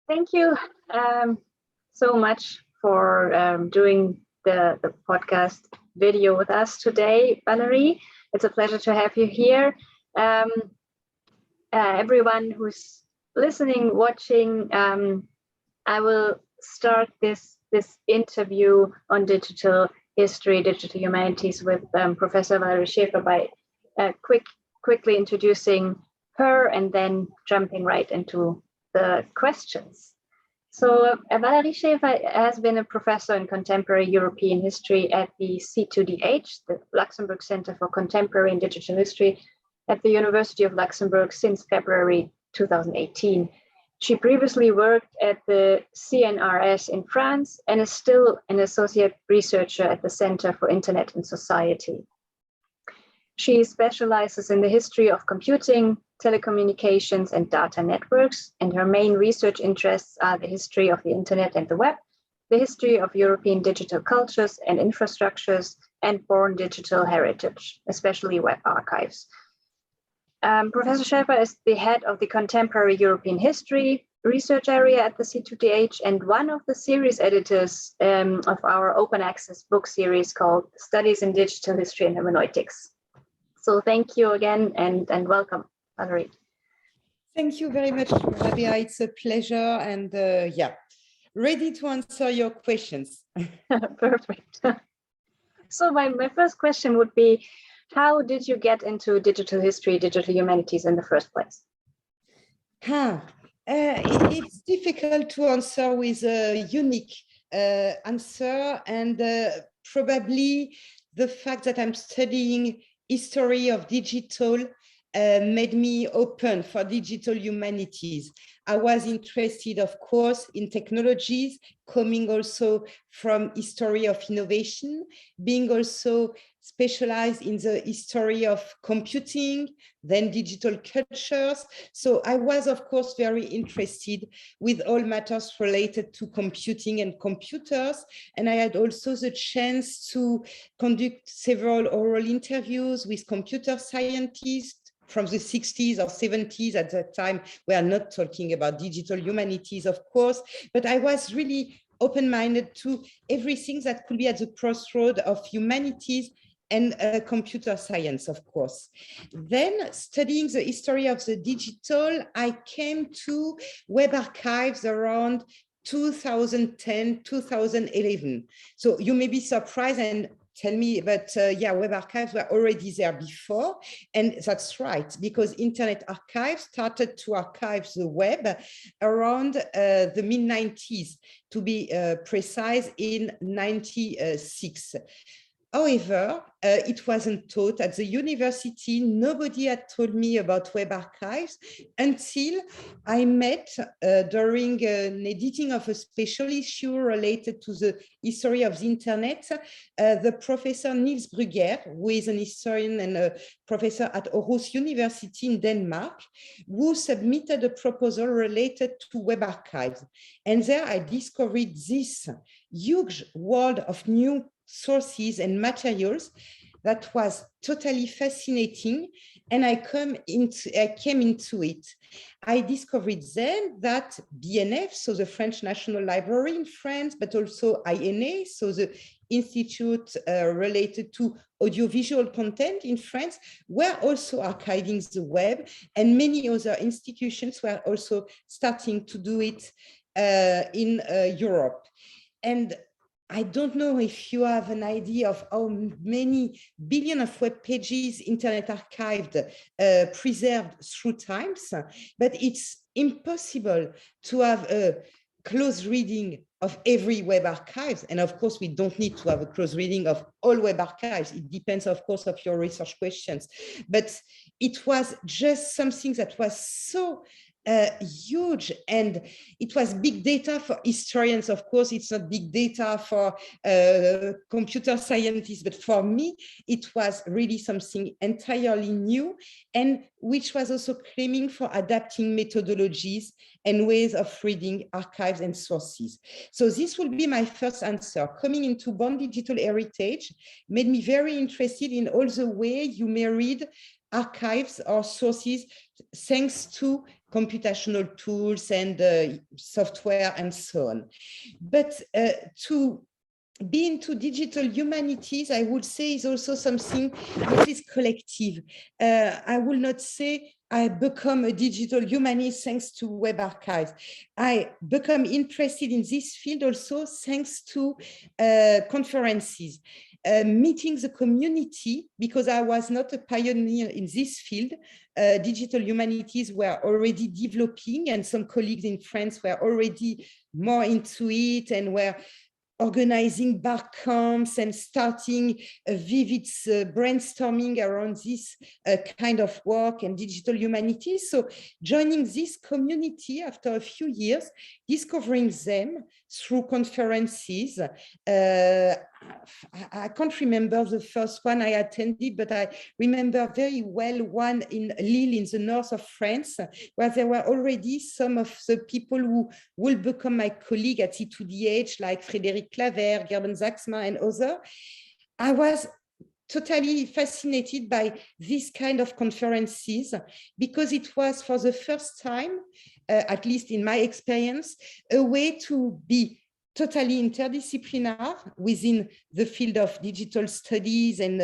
Thank you so much for doing the podcast video with us today, Valerie. It's a pleasure to have you here. Um, Everyone who's listening, watching, I will start this interview on digital history, digital humanities with Professor Valerie Schäfer by quickly introducing her and then jumping right into the questions. So Valerie Schäfer has been a professor in contemporary European history at the C2DH, the Luxembourg Center for Contemporary and Digital History at the University of Luxembourg since February 2018. She previously worked at the CNRS in France and is still an associate researcher at the Center for Internet and Society. She specializes in the history of computing, telecommunications, and data networks, and her main research interests are the history of the internet and the web, the history of European digital cultures and infrastructures, and born digital heritage, especially web archives. Professor Schäfer is the head of the Contemporary European History research area at the C2DH and one of the series editors of our open access book series called Studies in Digital History and Hermeneutics. So thank you again and welcome, Valerie. Thank you very much, Rabia. It's a pleasure and ready to answer your questions. Perfect. So my first question would be, how did you get into digital history, digital humanities in the first place? It's difficult to answer with a unique answer, and probably the fact that I'm studying history of digital made me open for digital humanities. I was interested, of course, in technologies, coming also from history of innovation, being also specialized in the history of computing, then digital cultures. So I was, of course, very interested with all matters related to computing and computers. And I had also the chance to conduct several oral interviews with computer scientists from the 60s or 70s. At that time, we are not talking about digital humanities, of course, but I was really open-minded to everything that could be at the crossroad of humanities and computer science, of course. Then, studying the history of the digital, I came to web archives around 2010, 2011. So you may be surprised and tell me, but web archives were already there before. And that's right, because Internet Archive started to archive the web around the mid-90s, to be precise, in 96. However, it wasn't taught at the university. Nobody had told me about web archives until I met during an editing of a special issue related to the history of the internet, the professor Niels Brugger, who is an historian and a professor at Aarhus University in Denmark, who submitted a proposal related to web archives. And there I discovered this huge world of new sources and materials that was totally fascinating, and I came into it. I discovered then that BNF, so the French National Library in France, but also INA, so the institute related to audiovisual content in France, were also archiving the web, and many other institutions were also starting to do it in Europe. And I don't know if you have an idea of how many billion of web pages Internet archived, preserved through times, but it's impossible to have a close reading of every web archives. And of course, we don't need to have a close reading of all web archives. It depends, of course, of your research questions. But it was just something that was so huge, and it was big data for historians. Of course, it's not big data for computer scientists, but for me, it was really something entirely new, and which was also claiming for adapting methodologies and ways of reading archives and sources. So this will be my first answer. Coming into Born Digital Heritage made me very interested in all the way you may read archives or sources thanks to computational tools and software and so on. But to be into digital humanities, I would say, is also something which is collective. I will not say I become a digital humanist thanks to Web Archives. I become interested in this field also thanks to conferences, meeting the community, because I was not a pioneer in this field. Digital humanities were already developing, and some colleagues in France were already more into it and were organizing bar camps and starting a vivid brainstorming around this kind of work and digital humanities. So joining this community after a few years, discovering them through conferences. I can't remember the first one I attended, but I remember very well one in Lille in the north of France, where there were already some of the people who will become my colleague at C2DH, like Frédéric Claver, Gerben Zaxma, and others. I was totally fascinated by this kind of conferences because it was for the first time, at least in my experience, a way to be totally interdisciplinary within the field of digital studies and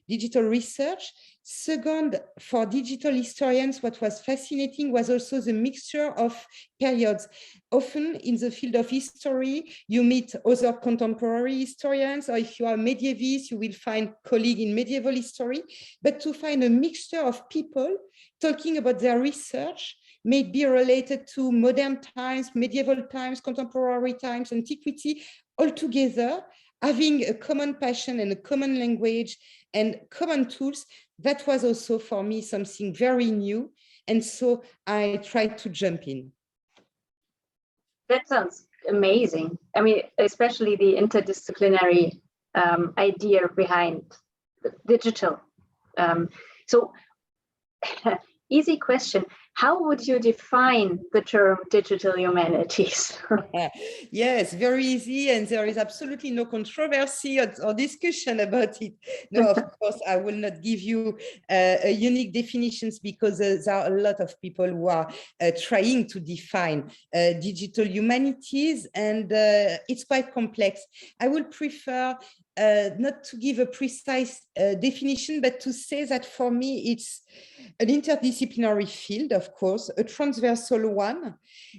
digital research. Second, for digital historians, what was fascinating was also the mixture of periods. Often in the field of history, you meet other contemporary historians, or if you are medievist, you will find colleagues in medieval history, but to find a mixture of people talking about their research may be related to modern times, medieval times, contemporary times, antiquity, all together, having a common passion and a common language and common tools. That was also for me something very new. And so I tried to jump in. That sounds amazing. I mean, especially the interdisciplinary idea behind the digital. So easy question. How would you define the term digital humanities? Yes, very easy. And there is absolutely no controversy or discussion about it. No, of course, I will not give you a unique definitions because there are a lot of people who are trying to define digital humanities, and it's quite complex. I would prefer not to give a precise definition, but to say that for me, it's an interdisciplinary field, of course, a transversal one.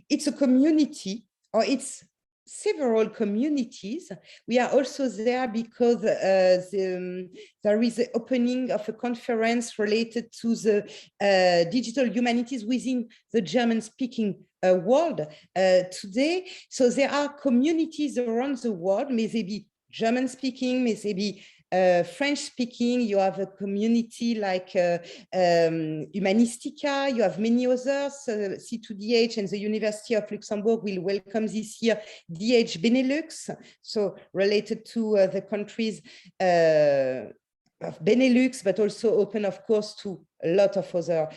It's a community, or it's several communities. We are also there because there is the opening of a conference related to the digital humanities within the German-speaking world today. So there are communities around the world, maybe German speaking, maybe French speaking. You have a community like Humanistica, you have many others. C2DH and the University of Luxembourg will welcome this year DH Benelux, so related to the countries of Benelux, but also open, of course, to a lot of other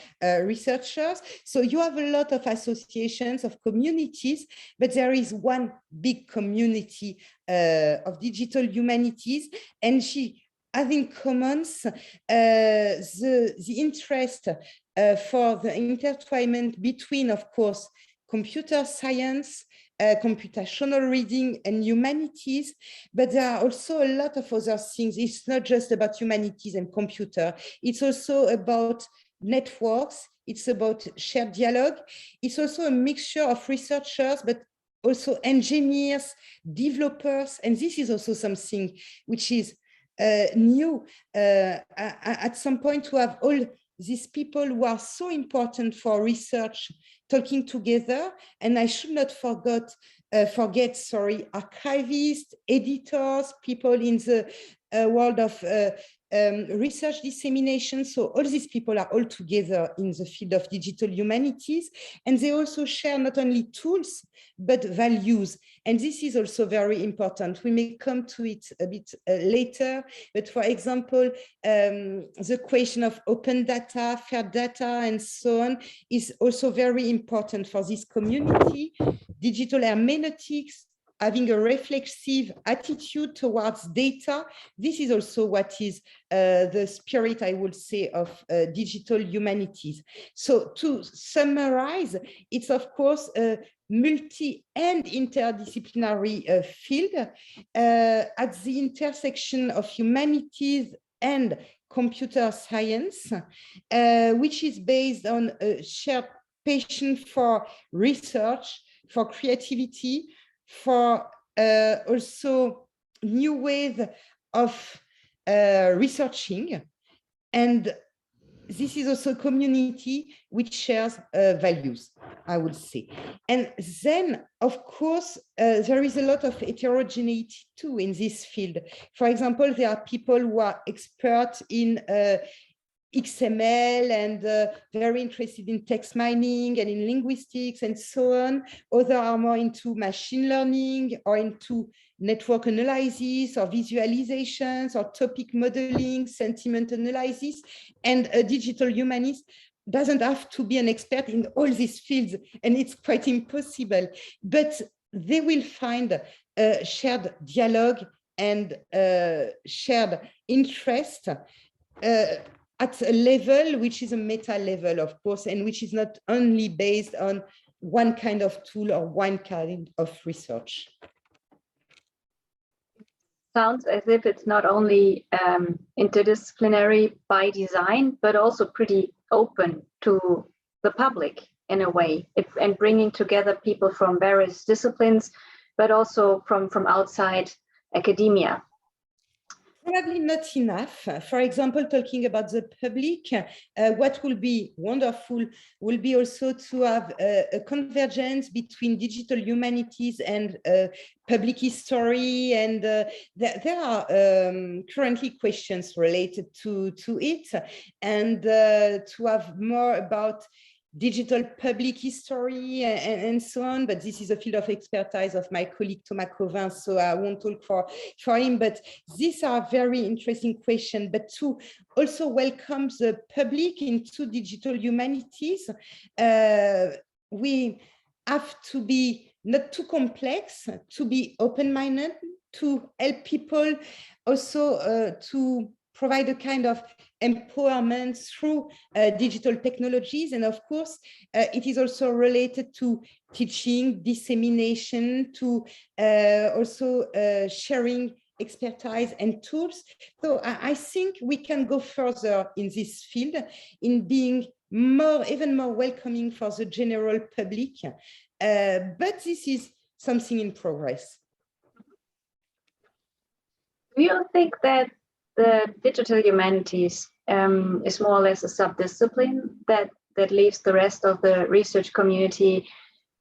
researchers. So you have a lot of associations of communities, but there is one big community of digital humanities, and she has in common the interest for the intertwinement between, of course, computer science, computational reading, and humanities, but there are also a lot of other things. It's not just about humanities and computer. It's also about networks. It's about shared dialogue. It's also a mixture of researchers, but also engineers, developers, and this is also something which is new at some point, to have all these people who are so important for research talking together. And I should not forget, archivists, editors, people in the world of research dissemination. So all these people are all together in the field of digital humanities, and they also share not only tools, but values. And this is also very important. We may come to it a bit later, but for example, the question of open data, fair data, and so on is also very important for this community. Digital hermeneutics, having a reflexive attitude towards data. This is also what is the spirit, I would say, of digital humanities. So to summarize, it's of course a multi and interdisciplinary field at the intersection of humanities and computer science, which is based on a shared passion for research, for creativity, for also new ways of researching. And this is also a community which shares values, I would say. And then, of course, there is a lot of heterogeneity too in this field. For example, there are people who are experts in XML and very interested in text mining and in linguistics and so on. Others are more into machine learning or into network analysis or visualizations or topic modeling, sentiment analysis. And a digital humanist doesn't have to be an expert in all these fields, and it's quite impossible. But they will find a shared dialogue and shared interest at a level which is a meta level, of course, and which is not only based on one kind of tool or one kind of research. Sounds as if it's not only interdisciplinary by design, but also pretty open to the public in a way, and bringing together people from various disciplines, but also from outside academia. Probably not enough. For example, talking about the public, what will be wonderful will be also to have a convergence between digital humanities and public history. And there are currently questions related to it, and to have more about digital public history and so on, but this is a field of expertise of my colleague Thomas Covin, so I won't talk for him, but these are very interesting questions. But to also welcome the public into digital humanities, we have to be not too complex, to be open-minded, to help people also to provide a kind of empowerment through digital technologies. And of course, it is also related to teaching, dissemination, to also sharing expertise and tools. So I think we can go further in this field in being even more welcoming for the general public. But this is something in progress. Do you think that the digital humanities is more or less a sub-discipline that leaves the rest of the research community,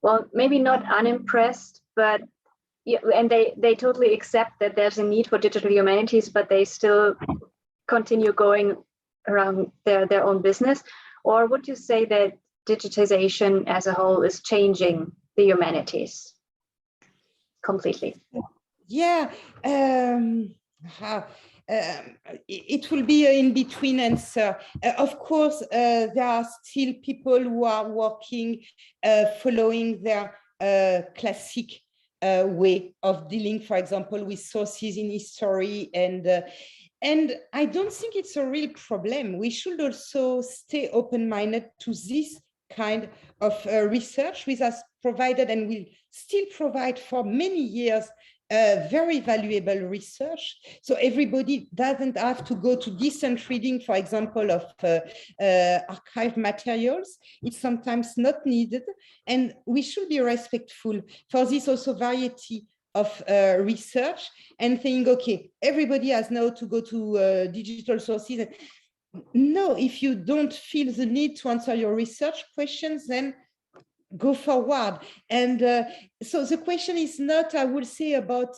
well, maybe not unimpressed, but and they totally accept that there's a need for digital humanities, but they still continue going around their own business? Or would you say that digitization as a whole is changing the humanities completely? Yeah. It will be an in-between answer. Of course, there are still people who are working, following their classic way of dealing, for example, with sources in history. And I don't think it's a real problem. We should also stay open-minded to this kind of research, which has provided and will still provide for many years very valuable research. So everybody doesn't have to go to distant reading, for example, of archived materials. It's sometimes not needed. And we should be respectful for this also variety of research and think, okay, everybody has now to go to digital sources. No, if you don't feel the need to answer your research questions, then go forward. And so the question is not, I would say, about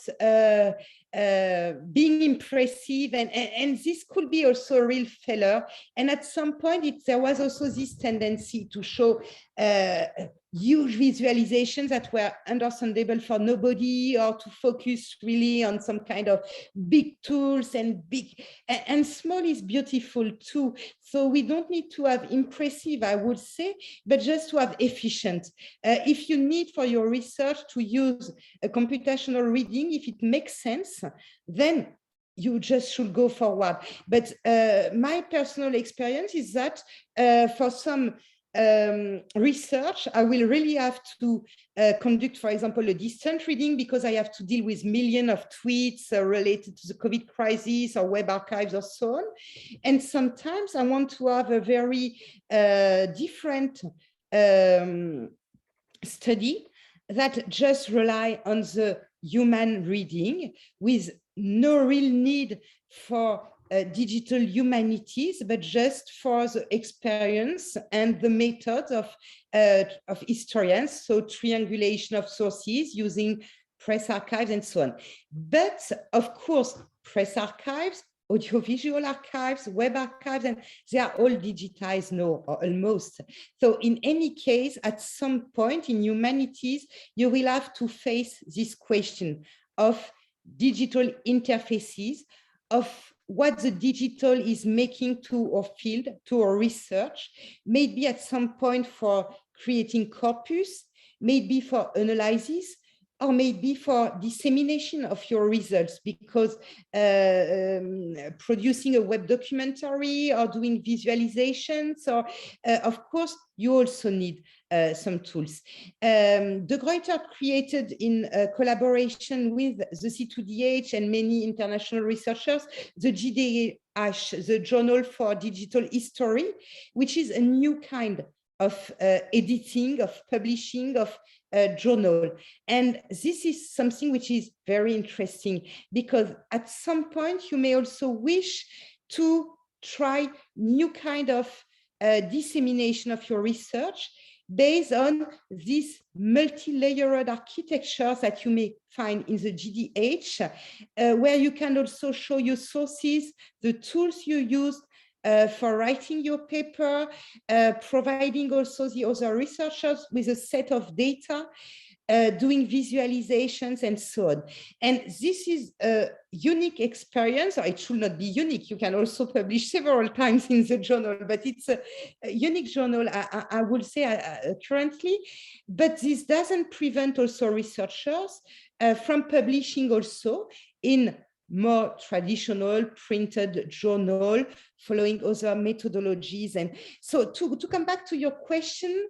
being impressive, and this could be also a real failure. And at some point, there was also this tendency to show huge visualizations that were understandable for nobody, or to focus really on some kind of big tools, and big and small is beautiful too. So we don't need to have impressive, I would say, but just to have efficient. If you need for your research to use a computational reading, if it makes sense, then you just should go forward. But my personal experience is that for some research, I will really have to conduct, for example, a distant reading, because I have to deal with millions of tweets related to the COVID crisis or web archives or so on. And sometimes I want to have a very different study that just rely on the human reading, with no real need for digital humanities, but just for the experience and the methods of historians. So triangulation of sources using press archives and so on. But of course, press archives, audiovisual archives, web archives, and they are all digitized now, or almost. So in any case, at some point in humanities, you will have to face this question of digital interfaces, of what the digital is making to our field, to our research, maybe at some point for creating corpus, maybe for analysis, or maybe for dissemination of your results, because producing a web documentary or doing visualizations, or of course, you also need some tools. De Gruyter created, in collaboration with the C2DH and many international researchers, the JDH, the Journal for Digital History, which is a new kind of editing, of publishing, of journal. And this is something which is very interesting, because at some point you may also wish to try new kind of dissemination of your research based on these multi-layered architectures that you may find in the JDH, where you can also show your sources, the tools you use for writing your paper, providing also the other researchers with a set of data, doing visualizations and so on. And this is a unique experience, or it should not be unique. You can also publish several times in the journal, but it's a unique journal, I would say, currently. But this doesn't prevent also researchers from publishing also in more traditional printed journal, following other methodologies. And so to come back to your question,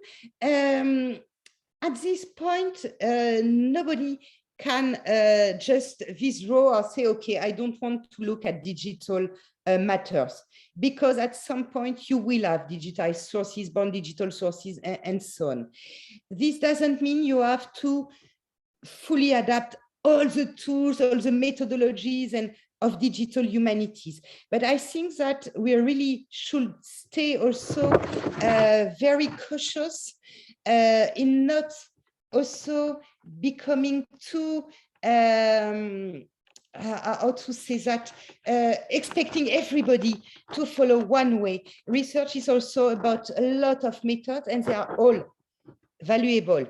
at this point, nobody can just withdraw or say, okay, I don't want to look at digital matters, because at some point you will have digitized sources, born digital sources, and so on. This doesn't mean you have to fully adapt all the tools, all the methodologies and of digital humanities. But I think that we really should stay also very cautious in not also becoming too, how to say that, expecting everybody to follow one way. Research is also about a lot of methods, and they are all valuable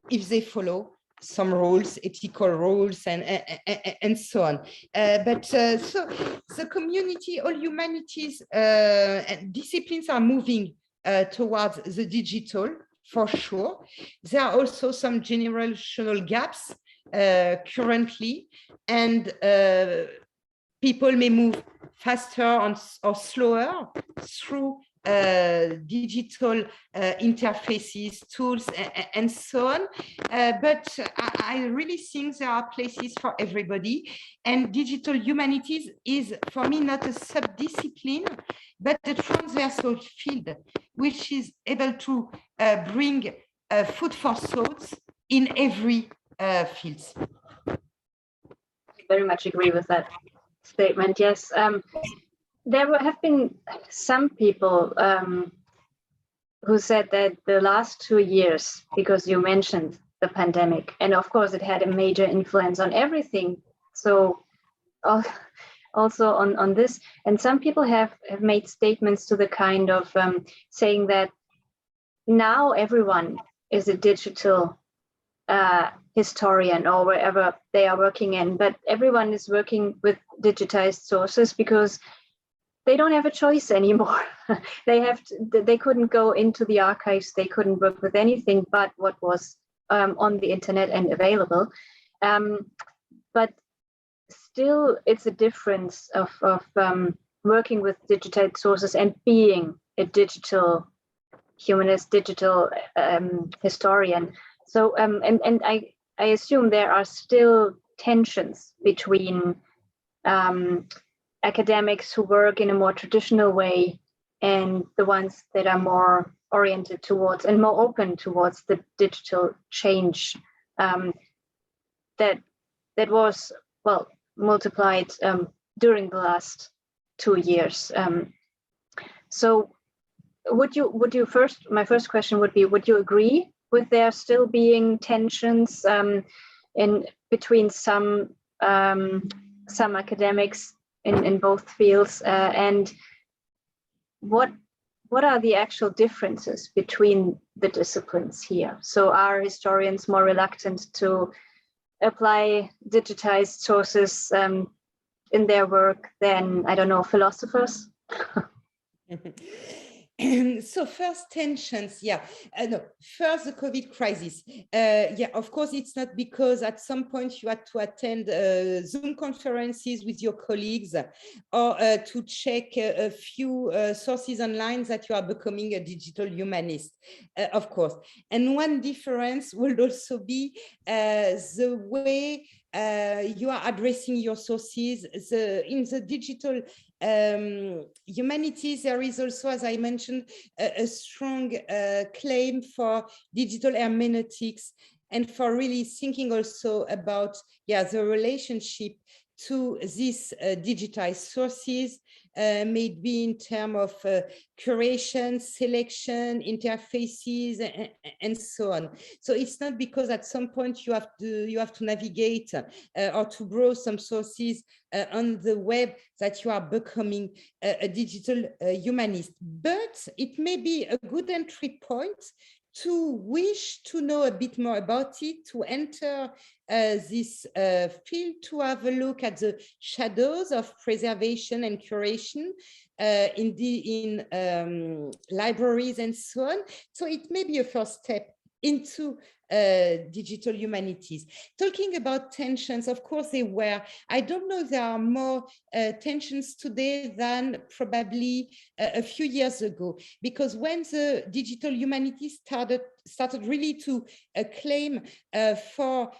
if they follow some rules, ethical rules, and so on. So the community, all humanities and disciplines are moving towards the digital, for sure. There are also some generational gaps currently, and people may move faster or slower through digital interfaces, tools, and so on. But I really think there are places for everybody. And digital humanities is, for me, not a sub-discipline, but a transversal field, which is able to bring food for thoughts in every field. I very much agree with that statement, yes. There have been some people who said that the last 2 years, because you mentioned the pandemic, and of course it had a major influence on everything. So also on this, and some people have made statements to the kind of saying that now everyone is a digital historian or wherever they are working in, but everyone is working with digitized sources because they don't have a choice anymore. They couldn't go into the archives, they couldn't work with anything but what was on the internet and available. But still, it's a difference of working with digitized sources and being a digital humanist, digital historian. So, and I assume there are still tensions between academics who work in a more traditional way and the ones that are more oriented towards and more open towards the digital change that was, well, multiplied during the last 2 years. So would you first, my first question would be, would you agree with there still being tensions in between some academics in both fields, and what are the actual differences between the disciplines here? So are historians more reluctant to apply digitized sources in their work than, I don't know, philosophers? So first tensions, no, first the COVID crisis. Of course, it's not because at some point you had to attend Zoom conferences with your colleagues or to check a few sources online that you are becoming a digital humanist, of course. And one difference will also be the way you are addressing your sources. In the digital humanities, there is also, as I mentioned, a strong claim for digital hermeneutics and for really thinking also about the relationship to these digitized sources, maybe in terms of curation, selection, interfaces, and so on. So it's not because at some point you have to navigate or to browse some sources on the web that you are becoming a digital humanist. But it may be a good entry point to wish to know a bit more about it, to enter this field, to have a look at the shadows of preservation and curation in libraries and so on. So it may be a first step into digital humanities. Talking about tensions, of course they were. I don't know if there are more tensions today than probably a few years ago, because when the digital humanities started really to claim for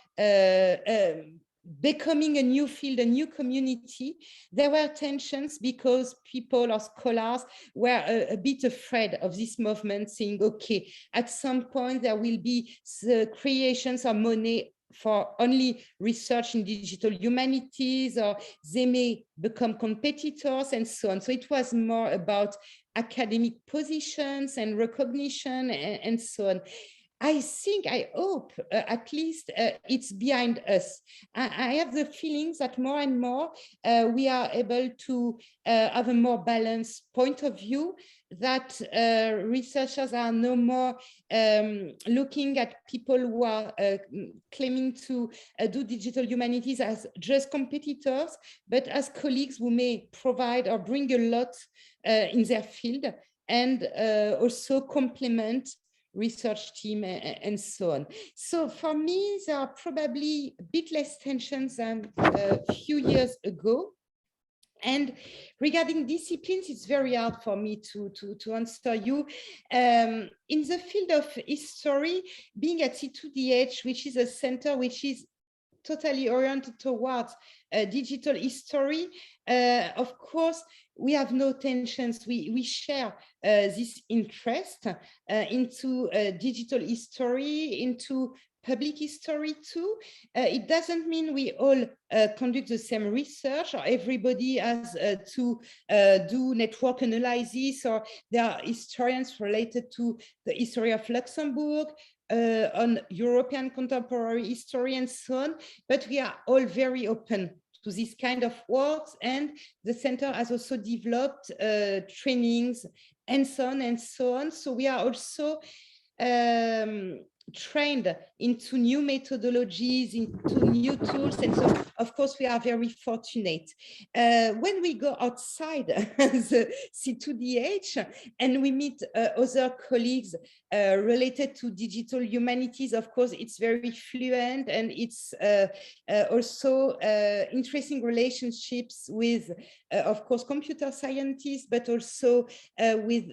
becoming a new field, a new community, there were tensions because people or scholars were a bit afraid of this movement, saying, okay, at some point there will be the creations of money for only research in digital humanities, or they may become competitors and so on. So it was more about academic positions and recognition and so on. I hope at least it's behind us. I have the feelings that more and more we are able to have a more balanced point of view, that researchers are no more looking at people who are claiming to do digital humanities as just competitors, but as colleagues who may provide or bring a lot in their field, and also complement research team and so on. So for me, there are probably a bit less tensions than a few years ago. And regarding disciplines, it's very hard for me to answer you. In the field of history, being at C2DH, which is a center which is totally oriented towards digital history, of course, we have no tensions. We share this interest into digital history, into public history too. It doesn't mean we all conduct the same research, or everybody has to do network analysis, or there are historians related to the history of Luxembourg, on European contemporary history and so on, but we are all very open to this kind of works, and the center has also developed trainings and so on and so on. So we are also trained into new methodologies, into new tools. And so, of course, we are very fortunate. When we go outside the C2DH and we meet other colleagues related to digital humanities, of course, it's very fluent, and it's also interesting relationships with, of course, computer scientists, but also with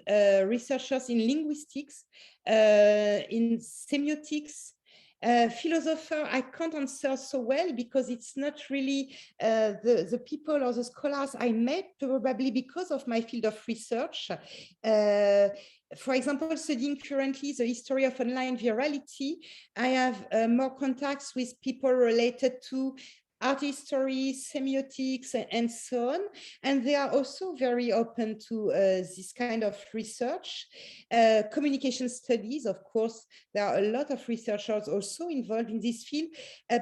researchers in linguistics, in semiotics. Philosopher, I can't answer so well because it's not really the people or the scholars I met, probably because of my field of research. For example, studying currently the history of online virality, I have more contacts with people related to art history, semiotics, and so on. And they are also very open to this kind of research. Communication studies, of course, there are a lot of researchers also involved in this field.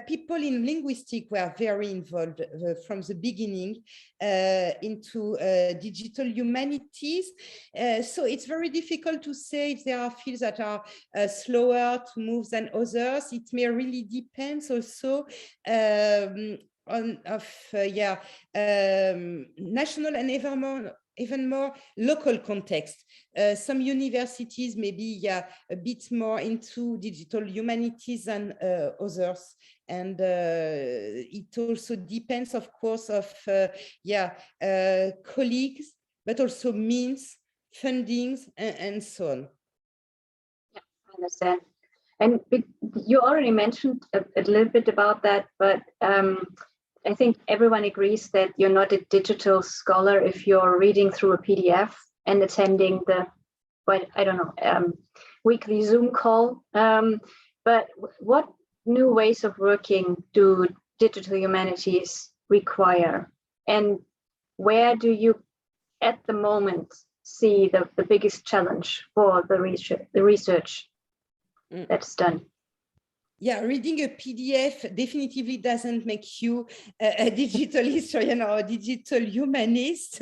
People in linguistics were very involved from the beginning into digital humanities. So it's very difficult to say if there are fields that are slower to move than others. It may really depend also national and even more local context. Some universities maybe a bit more into digital humanities than others. And it also depends, of course, of colleagues, but also means, fundings, and so on. Yeah, I understand. And you already mentioned a little bit about that, but I think everyone agrees that you're not a digital scholar if you're reading through a PDF and attending the, well, I don't know, weekly Zoom call. But what new ways of working do digital humanities require? And where do you, at the moment, see the biggest challenge for the research that's done? Yeah, reading a PDF definitively doesn't make you a digital historian or a digital humanist.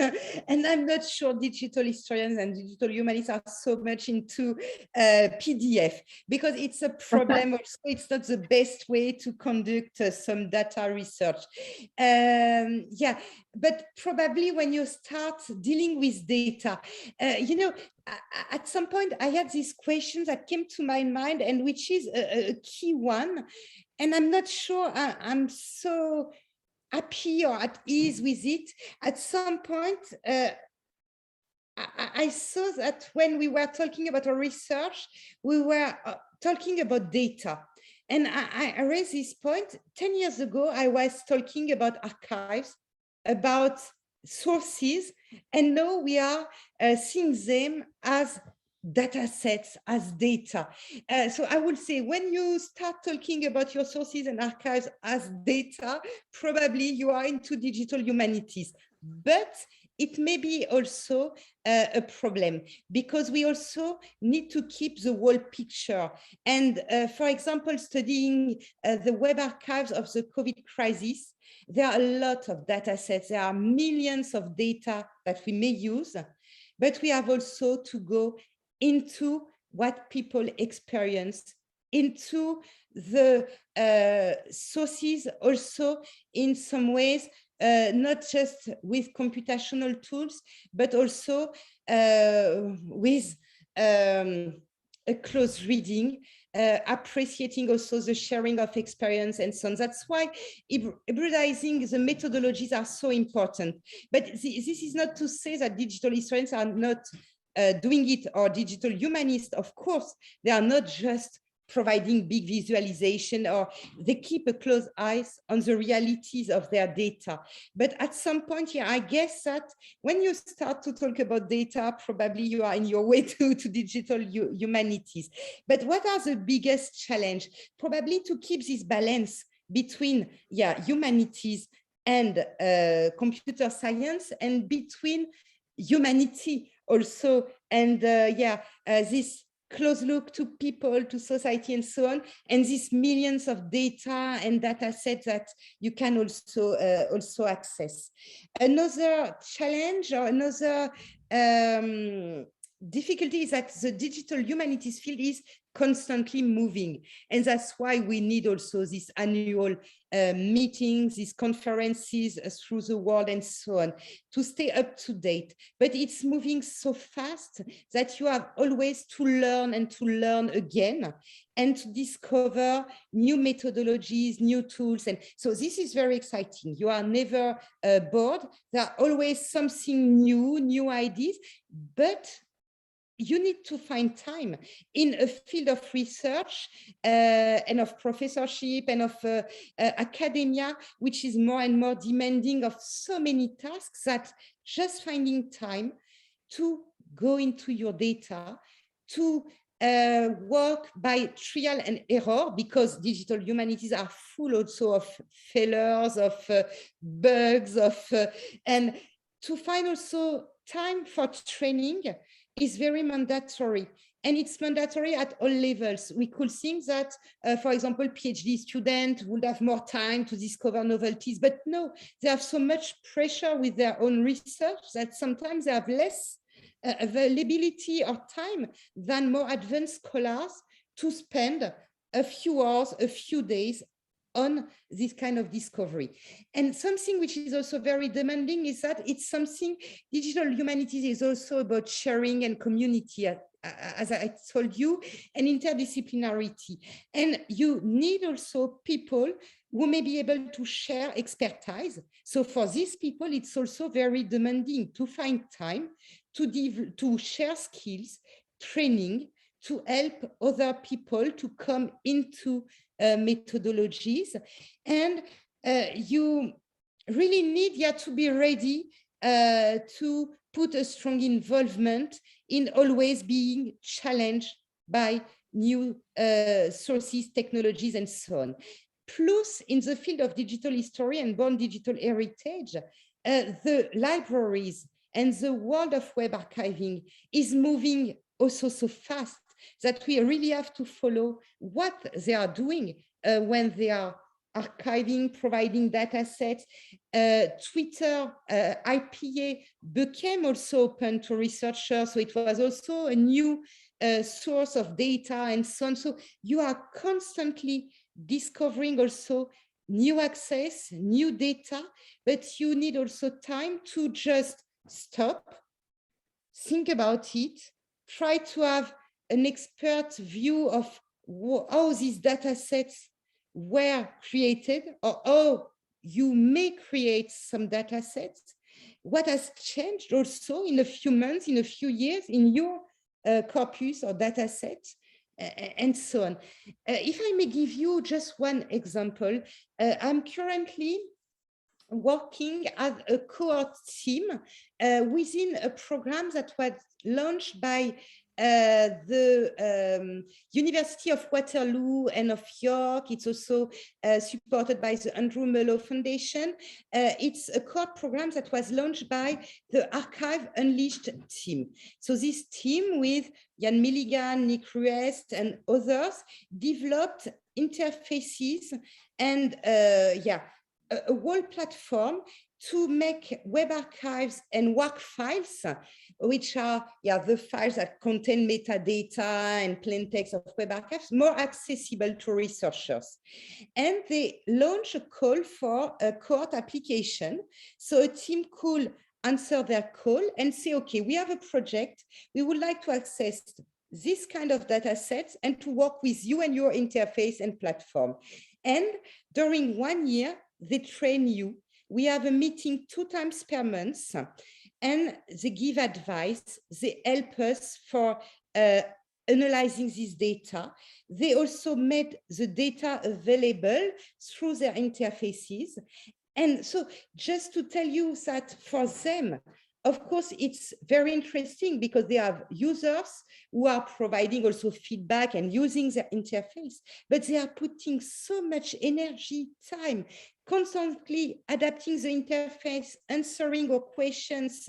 And I'm not sure digital historians and digital humanists are so much into PDF, because it's a problem also. It's not the best way to conduct some data research. Yeah, but probably when you start dealing with data, at some point I had this question that came to my mind, and which is a key one, and I'm not sure I'm so happy or at ease with it. At some point, I saw that when we were talking about our research, we were talking about data. And I raised this point. 10 years ago, I was talking about archives, about sources, and now we are seeing them as data sets, as data. So I would say when you start talking about your sources and archives as data, probably you are into digital humanities. But it may be also a problem, because we also need to keep the whole picture. And for example, studying the web archives of the COVID crisis, there are a lot of data sets. There are millions of data that we may use, but we have also to go into what people experience, into the sources also in some ways, not just with computational tools, but also with a close reading, appreciating also the sharing of experience and so on. That's why hybridizing the methodologies are so important. But this is not to say that digital historians are not doing it, or digital humanists. Of course, they are not just providing big visualization, or they keep a close eyes on the realities of their data. But at some point, yeah, I guess that when you start to talk about data, probably you are in your way to digital humanities. But what are the biggest challenge? Probably to keep this balance between, humanities and computer science, and between humanity also, and this close look to people, to society, and so on, and these millions of data and data sets that you can also access. Another challenge, or another difficulty is that the digital humanities field is constantly moving. And that's why we need also these annual meetings, these conferences through the world and so on, to stay up to date. But it's moving so fast that you have always to learn and to learn again and to discover new methodologies, new tools. And so this is very exciting. You are never bored. There are always something new, new ideas, but you need to find time in a field of research and of professorship and of academia, which is more and more demanding of so many tasks, that just finding time to go into your data, to work by trial and error, because digital humanities are full also of failures, of bugs, and to find also time for training is very mandatory. And it's mandatory at all levels. We could think that, for example, PhD students would have more time to discover novelties, but no, they have so much pressure with their own research that sometimes they have less availability or time than more advanced scholars to spend a few hours, a few days on this kind of discovery. And something which is also very demanding is that it's something, digital humanities is also about sharing and community, as I told you, and interdisciplinarity. And you need also people who may be able to share expertise. So for these people, it's also very demanding to find time to share skills, training, to help other people to come into methodologies. And you really need to be ready to put a strong involvement in always being challenged by new sources, technologies, and so on. Plus, in the field of digital history and born digital heritage, the libraries and the world of web archiving is moving also so fast that we really have to follow what they are doing when they are archiving, providing data sets. Twitter, IPA became also open to researchers, so it was also a new source of data and so on. So you are constantly discovering also new access, new data, but you need also time to just stop, think about it, try to have an expert view of how these data sets were created, or how you may create some data sets, what has changed also in a few months, in a few years in your corpus or data set, and so on. If I may give you just one example, I'm currently working as a cohort team within a program that was launched by the University of Waterloo and of York. It's also supported by the Andrew Mellon Foundation. It's a cohort program that was launched by the Archive Unleashed team. So this team with Jan Milligan, Nick Ruest, and others developed interfaces and a whole platform to make web archives and work files, which are the files that contain metadata and plain text of web archives, more accessible to researchers. And they launch a call for a cohort application. So a team could answer their call and say, okay, we have a project. We would like to access this kind of data sets and to work with you and your interface and platform. And during 1 year, they train you. We have a meeting 2 times per month, and they give advice. They help us for analyzing this data. They also made the data available through their interfaces. And so just to tell you that for them, of course, it's very interesting because they have users who are providing also feedback and using their interface, but they are putting so much energy, time, constantly adapting the interface, answering our questions,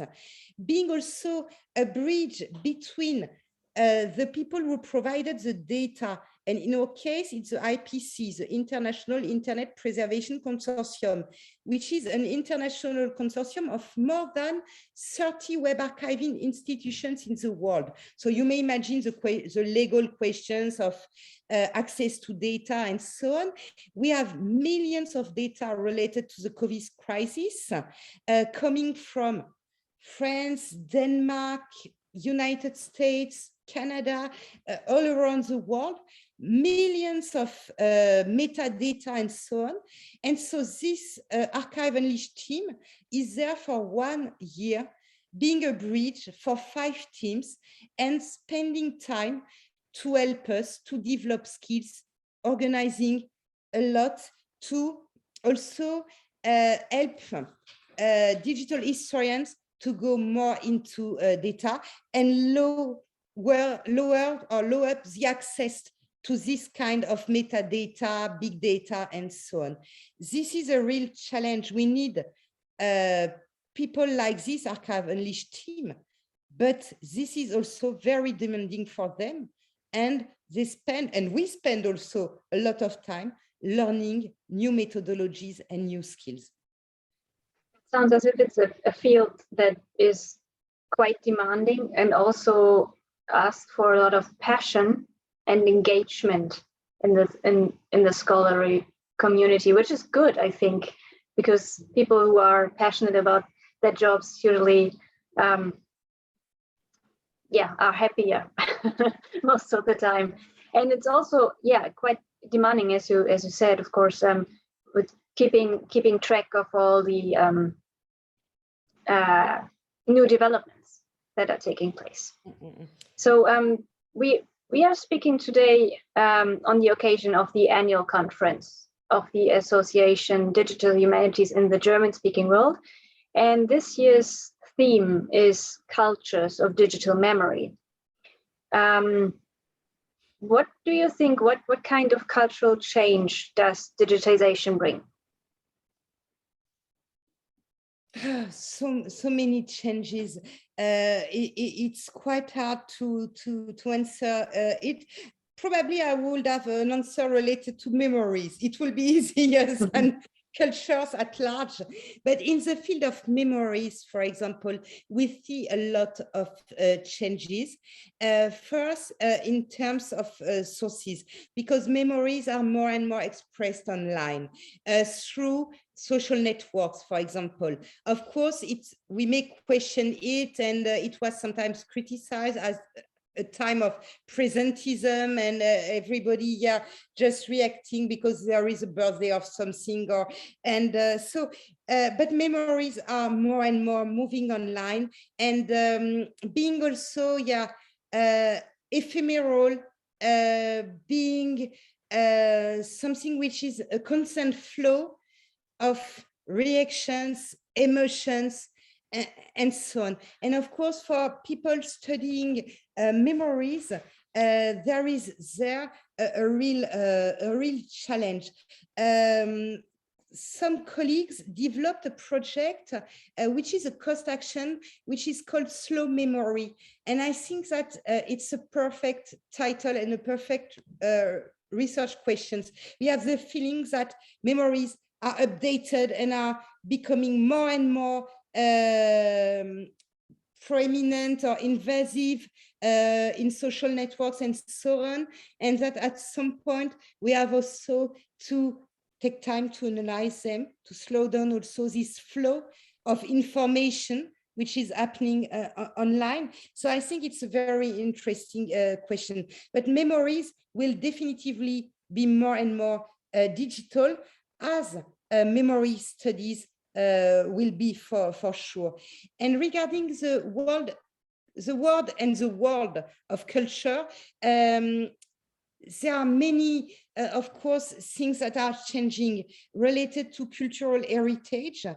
being also a bridge between the people who provided the data And in our case, it's the IPC, the International Internet Preservation Consortium, which is an international consortium of more than 30 web archiving institutions in the world. So you may imagine the legal questions of access to data and so on. We have millions of data related to the COVID crisis coming from France, Denmark, United States, Canada, all around the world, millions of metadata and so on. And so this Archive Unleashed team is there for 1 year, being a bridge for 5 teams and spending time to help us to develop skills, organizing a lot to also help digital historians to go more into data and lower up the access to this kind of metadata, big data, and so on. This is a real challenge. We need people like this Archive Unleashed team, but this is also very demanding for them. And they spend, and we spend also a lot of time learning new methodologies and new skills. Sounds as if it's a field that is quite demanding and also asks for a lot of passion and engagement in the scholarly community, which is good, I think, because people who are passionate about their jobs usually are happier most of the time. And it's also quite demanding, as you said, of course, with keeping track of all the new developments that are taking place. So we are speaking today on the occasion of the annual conference of the Association Digital Humanities in the German-speaking world. And this year's theme is Cultures of Digital Memory. What do you think, what kind of cultural change does digitization bring? So many changes. It's quite hard to answer it. Probably I would have an answer related to memories. It will be easier than cultures at large. But in the field of memories, for example, we see a lot of changes. First, in terms of sources, because memories are more and more expressed online through social networks, for example. Of course, we may question it, and it was sometimes criticized as a time of presentism and everybody just reacting because there is a birthday of something, but memories are more and more moving online and being also ephemeral, being something which is a constant flow of reactions, emotions, and so on. And of course, for people studying memories, there is a real challenge. Some colleagues developed a project which is a cost action, which is called Slow Memory. And I think that it's a perfect title and a perfect research questions. We have the feeling that memories are updated and are becoming more and more prominent or invasive in social networks and so on, and that at some point we have also to take time to analyze them, to slow down also this flow of information which is happening online. So I think it's a very interesting question, but memories will definitively be more and more digital as memory studies will be for sure. And regarding the world and the world of culture, there are many, of course, things that are changing related to cultural heritage,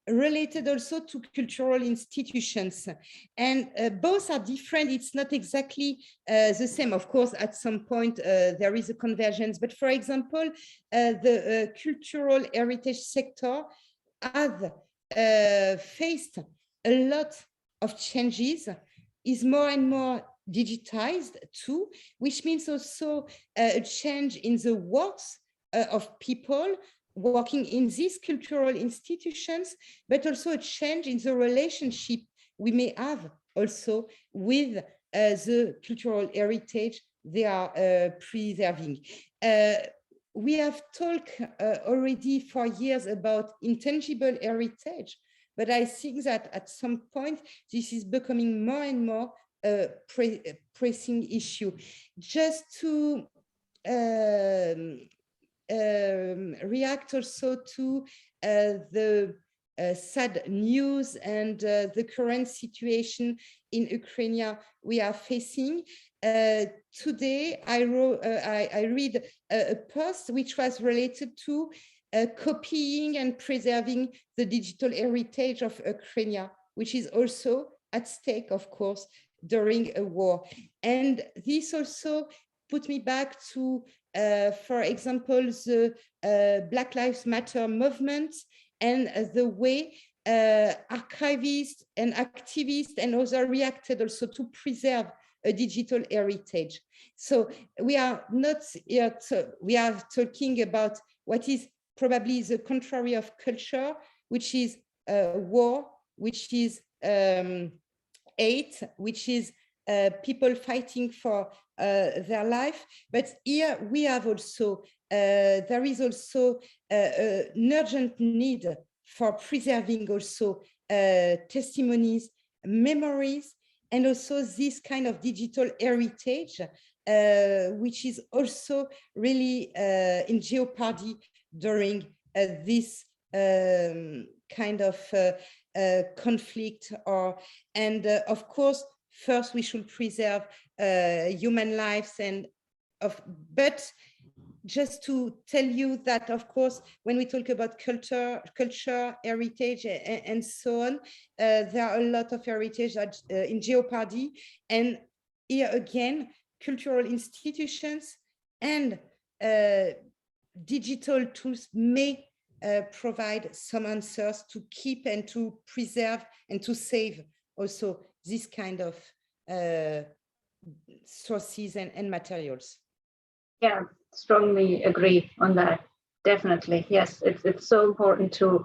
related also to cultural institutions. And both are different. It's not exactly the same. Of course, at some point, there is a convergence. But for example, the cultural heritage sector has faced a lot of changes, is more and more digitized too, which means also a change in the works of people working in these cultural institutions, but also a change in the relationship we may have also with the cultural heritage they are preserving. We have talked already for years about intangible heritage, but I think that at some point, this is becoming more and more a pressing issue. Just to react also to the sad news and the current situation in Ukraine we are facing. Today, I read a post which was related to copying and preserving the digital heritage of Ukraine, which is also at stake, of course, during a war. And this also put me back to, for example, the Black Lives Matter movement and the way archivists and activists and others reacted also to preserve a digital heritage. So we are not yet, we are talking about what is probably the contrary of culture, which is war, which is hate, which is people fighting for their life. But here we have also, there is also an urgent need for preserving also testimonies, memories, and also this kind of digital heritage, which is also really in jeopardy during this kind of conflict. And of course, first we should preserve human lives, but just to tell you that, of course, when we talk about culture, heritage, and so on, there are a lot of heritage that in jeopardy. And here again, cultural institutions and digital tools may provide some answers to keep and to preserve and to save also this kind of sources and materials. Yeah, strongly agree on that. Definitely, yes. It's so important to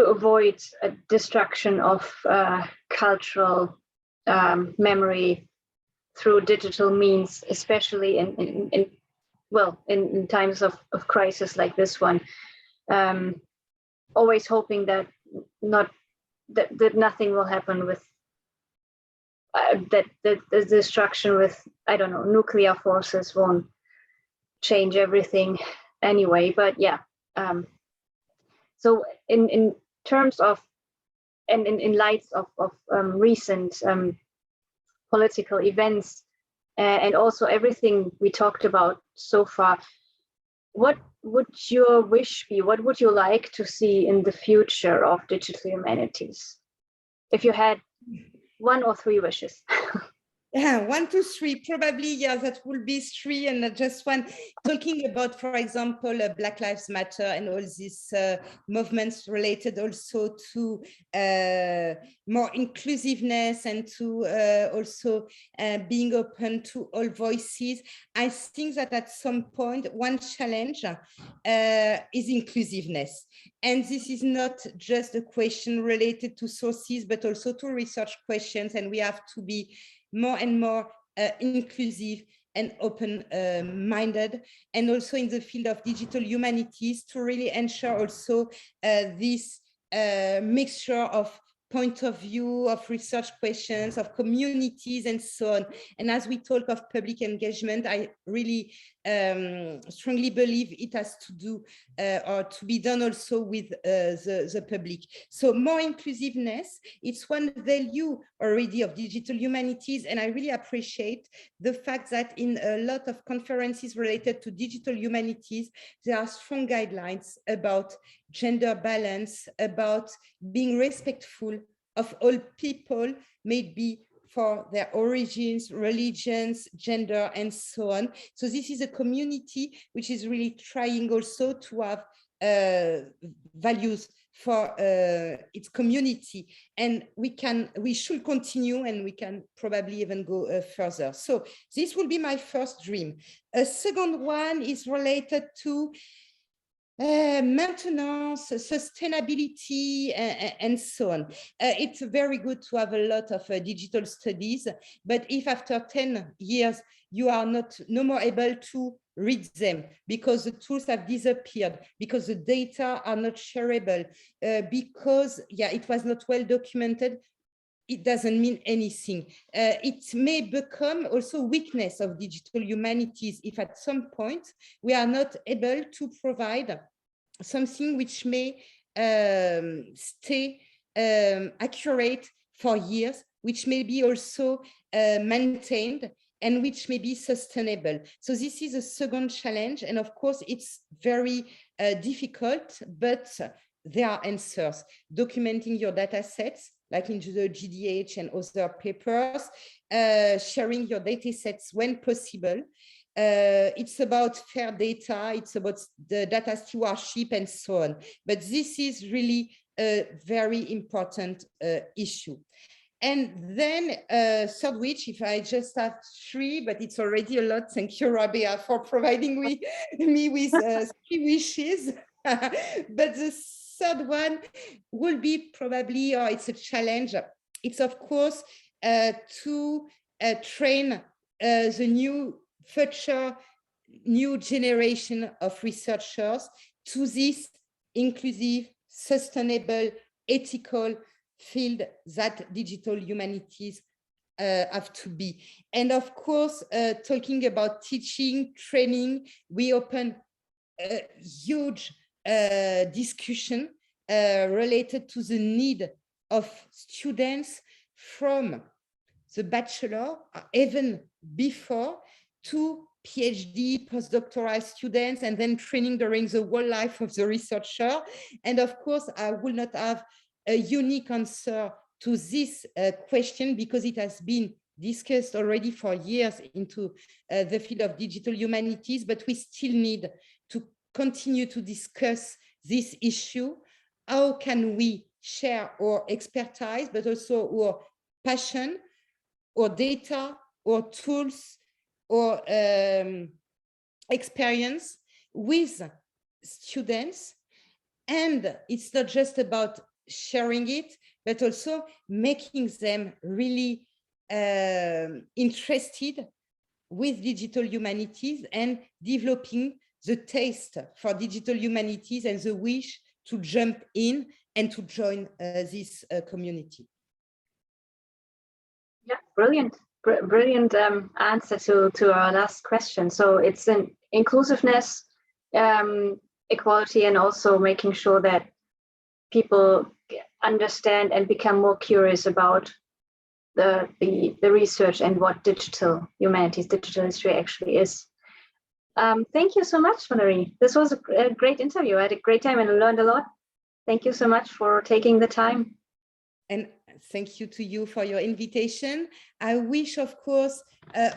avoid a destruction of cultural memory through digital means, especially in times of crisis like this one. Always hoping that nothing will happen with that the destruction with, I don't know, nuclear forces won't change everything anyway. But yeah, so in terms of and in light of recent political events and also everything we talked about so far, what would your wish be? What would you like to see in the future of digital humanities? If you had 1 or 3 wishes. Yeah, 1, 2, 3, probably, yeah, that will be 3 and not just 1. Talking about, for example, Black Lives Matter and all these movements related also to more inclusiveness and to also being open to all voices. I think that at some point, one challenge is inclusiveness. And this is not just a question related to sources, but also to research questions. And we have to be more and more inclusive and open-minded, and also in the field of digital humanities to really ensure also this mixture of point of view, of research questions, of communities, and so on. And as we talk of public engagement, I really strongly believe it has to do or to be done also with the public. So more inclusiveness, it's one value already of digital humanities. And I really appreciate the fact that in a lot of conferences related to digital humanities, there are strong guidelines about gender balance, about being respectful of all people, maybe for their origins, religions, gender, and so on. So this is a community which is really trying also to have values for its community, and we should continue, and we can probably even go further. So this will be my first dream. A second one is related to maintenance, sustainability, and so on. It's very good to have a lot of digital studies, but if after 10 years you are no more able to read them because the tools have disappeared, because the data are not shareable, because it was not well documented, it doesn't mean anything. It may become also weakness of digital humanities if at some point we are not able to provide something which may stay accurate for years, which may be also maintained, and which may be sustainable. So this is a second challenge. And of course, it's very difficult, but there are answers. Documenting your data sets, like in the GDH and other papers, sharing your data sets when possible. It's about fair data, it's about the data stewardship and so on. But this is really a very important issue. And then third wish, if I just have 3, but it's already a lot. Thank you, Rabea, for providing me with 3 wishes. But the third one will be probably, or it's a challenge. It's of course to train the new generation of researchers to this inclusive, sustainable, ethical field that digital humanities have to be. And of course, talking about teaching, training, we open a huge discussion related to the need of students from the bachelor, even before, to PhD, postdoctoral students, and then training during the whole life of the researcher. And of course, I will not have a unique answer to this question because it has been discussed already for years into the field of digital humanities, but we still need to continue to discuss this issue. How can we share our expertise, but also our passion, or data, or tools, or experience with students? And it's not just about sharing it, but also making them really interested with digital humanities and developing the taste for digital humanities and the wish to jump in and to join this community. Yeah, brilliant. Brilliant answer to our last question. So it's an inclusiveness, equality, and also making sure that people understand and become more curious about the research and what digital humanities, digital history actually is. Thank you so much, Valerie. This was a great interview. I had a great time and I learned a lot. Thank you so much for taking the time. And thank you to you for your invitation. I wish, of course,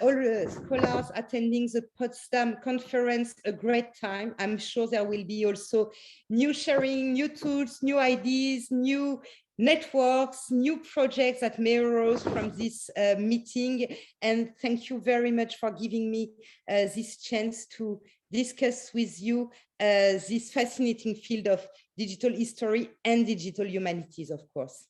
all the scholars attending the Potsdam conference a great time. I'm sure there will be also new sharing, new tools, new ideas, new networks, new projects that may arise from this meeting. And thank you very much for giving me this chance to discuss with you this fascinating field of digital history and digital humanities, of course.